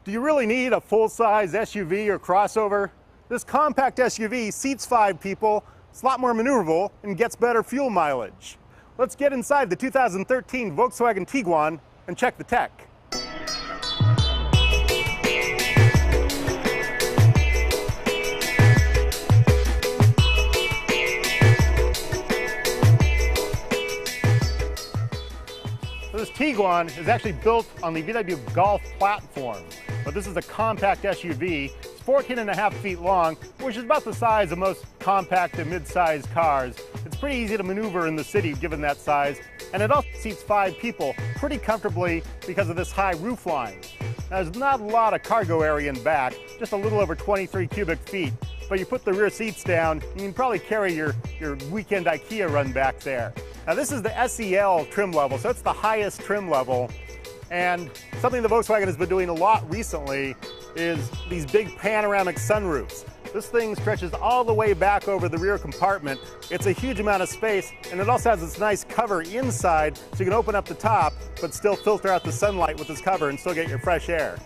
Do you really need a full-size SUV or crossover? This compact SUV seats 5 people, it's a lot more maneuverable, and gets better fuel mileage. Let's get inside the 2013 Volkswagen Tiguan and check the tech. This Tiguan is actually built on the VW Golf platform, but this is a compact SUV. It's 14.5 feet long, which is about the size of most compact and mid-sized cars. It's pretty easy to maneuver in the city given that size, and it also seats 5 people pretty comfortably because of this high roof line. Now, there's not a lot of cargo area in back, just a little over 23 cubic feet, but you put the rear seats down, you can probably carry your weekend IKEA run back there. Now this is the SEL trim level, so it's the highest trim level. And something that Volkswagen has been doing a lot recently is these big panoramic sunroofs. This thing stretches all the way back over the rear compartment. It's a huge amount of space, and it also has this nice cover inside, so you can open up the top, but still filter out the sunlight with this cover and still get your fresh air.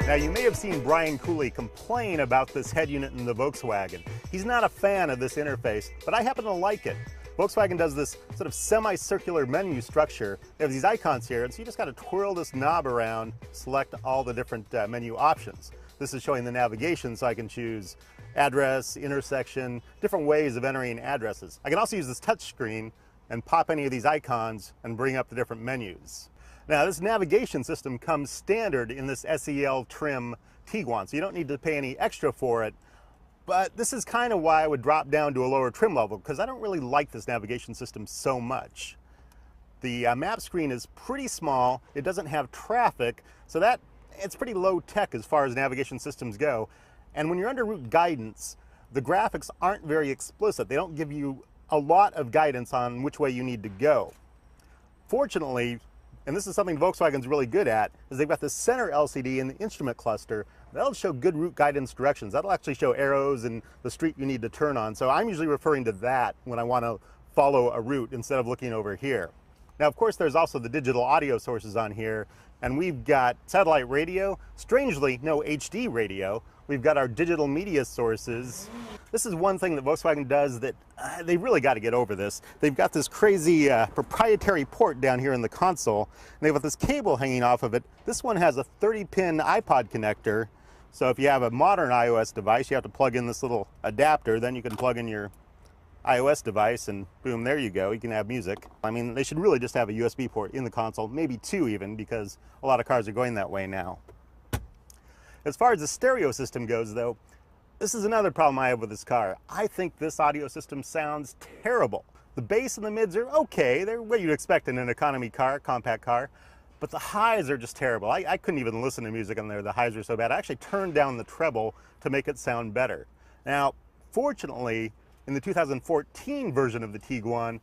Now, you may have seen Brian Cooley complain about this head unit in the Volkswagen. He's not a fan of this interface, but I happen to like it. Volkswagen does this sort of semicircular menu structure. They have these icons here, and so you just got to twirl this knob around, select all the different menu options. This is showing the navigation, so I can choose address, intersection, different ways of entering addresses. I can also use this touch screen and pop any of these icons and bring up the different menus. Now, this navigation system comes standard in this SEL trim Tiguan, so you don't need to pay any extra for it. But this is kind of why I would drop down to a lower trim level, because I don't really like this navigation system so much. The map screen is pretty small, it doesn't have traffic, so it's pretty low tech as far as navigation systems go. And when you're under route guidance, the graphics aren't very explicit. They don't give you a lot of guidance on which way you need to go. Fortunately, and this is something Volkswagen's really good at, is they've got this center LCD in the instrument cluster. That'll show good route guidance directions. That'll actually show arrows and the street you need to turn on. So I'm usually referring to that when I want to follow a route instead of looking over here. Now, of course, there's also the digital audio sources on here, and we've got satellite radio, strangely, no HD radio. We've got our digital media sources. This is one thing that Volkswagen does that they really got to get over this. They've got this crazy proprietary port down here in the console, and they've got this cable hanging off of it. This one has a 30-pin iPod connector, so if you have a modern iOS device, you have to plug in this little adapter, then you can plug in your iOS device, and boom, there you go, you can have music. I mean, they should really just have a USB port in the console, maybe 2 even, because a lot of cars are going that way now. As far as the stereo system goes, though, this is another problem I have with this car. I think this audio system sounds terrible. The bass and the mids are okay. They're what you'd expect in an economy car, compact car, but the highs are just terrible. I couldn't even listen to music on there. The highs are so bad. I actually turned down the treble to make it sound better. Now, fortunately, in the 2014 version of the Tiguan,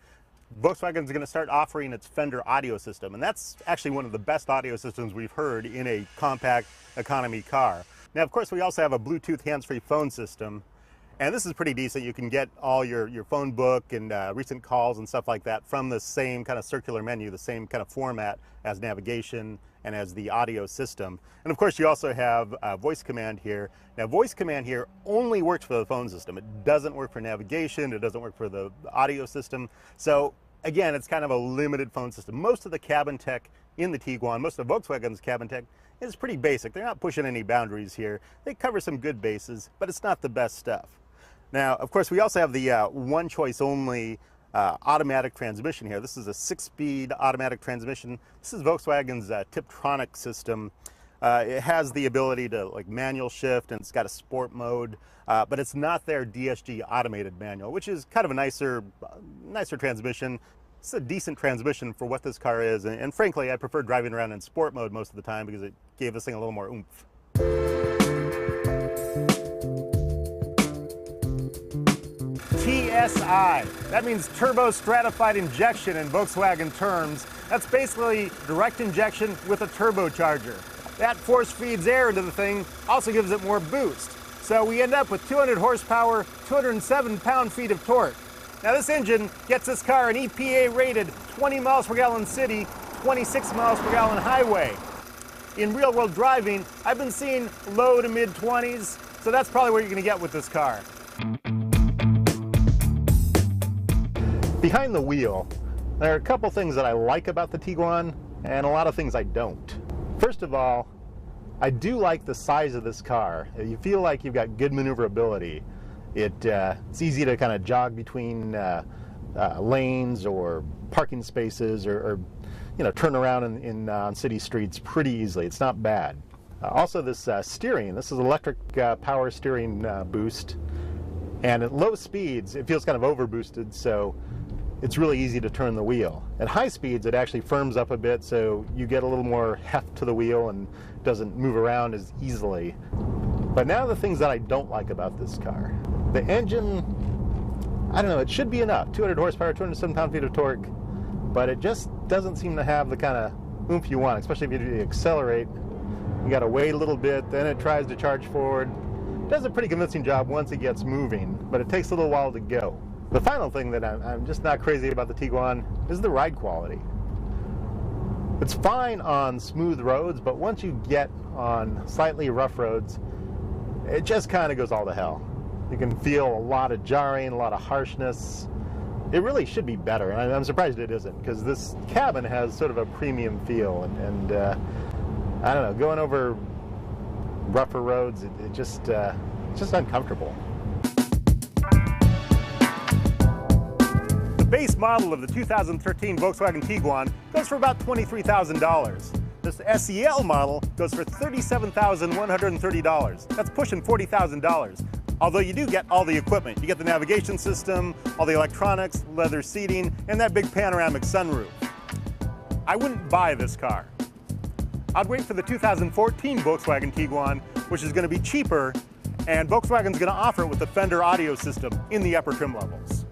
Volkswagen's going to start offering its Fender audio system, and that's actually one of the best audio systems we've heard in a compact economy car. Now, of course, we also have a Bluetooth hands-free phone system, and this is pretty decent. You can get all your phone book and recent calls and stuff like that from the same kind of circular menu, the same kind of format as navigation and as the audio system. And of course, you also have voice command here. Now, voice command here only works for the phone system. It doesn't work for navigation. It doesn't work for the audio system. So again, it's kind of a limited phone system. Most of the cabin tech in the Tiguan, most of Volkswagen's cabin tech, is pretty basic. They're not pushing any boundaries here. They cover some good bases, but it's not the best stuff. Now, of course, we also have the one choice only automatic transmission here. This is a 6-speed automatic transmission. This is Volkswagen's Tiptronic system. It has the ability to like manual shift, and it's got a sport mode, but it's not their DSG automated manual, which is kind of a nicer transmission. It's a decent transmission for what this car is, and frankly, I prefer driving around in sport mode most of the time because it gave this thing a little more oomph. TSI. That means turbo stratified injection in Volkswagen terms. That's basically direct injection with a turbocharger. That force feeds air into the thing, also gives it more boost. So we end up with 200 horsepower, 207 pound-feet of torque. Now this engine gets this car an EPA rated 20 miles per gallon city, 26 miles per gallon highway. In real world driving, I've been seeing low to mid 20s, so that's probably what you're going to get with this car. Behind the wheel, there are a couple things that I like about the Tiguan and a lot of things I don't. First of all, I do like the size of this car. You feel like you've got good maneuverability. It's easy to kind of jog between lanes or parking spaces, or you know, turn around on city streets pretty easily. It's not bad. Also, this steering. This is electric power steering boost, and at low speeds it feels kind of over boosted, so it's really easy to turn the wheel. At high speeds, it actually firms up a bit, so you get a little more heft to the wheel and doesn't move around as easily. But now the things that I don't like about this car. The engine, I don't know, it should be enough. 200 horsepower, 207 pound-feet of torque, but it just doesn't seem to have the kind of oomph you want, especially if you accelerate. You got to wait a little bit, then it tries to charge forward. It does a pretty convincing job once it gets moving, but it takes a little while to go. The final thing that I'm just not crazy about the Tiguan is the ride quality. It's fine on smooth roads, but once you get on slightly rough roads, it just kind of goes all to hell. You can feel a lot of jarring, a lot of harshness. It really should be better, and I'm surprised it isn't, because this cabin has sort of a premium feel, and I don't know, going over rougher roads, it's just uncomfortable. The base model of the 2013 Volkswagen Tiguan goes for about $23,000. This SEL model goes for $37,130. That's pushing $40,000. Although you do get all the equipment. You get the navigation system, all the electronics, leather seating, and that big panoramic sunroof. I wouldn't buy this car. I'd wait for the 2014 Volkswagen Tiguan, which is going to be cheaper, and Volkswagen's going to offer it with the Fender audio system in the upper trim levels.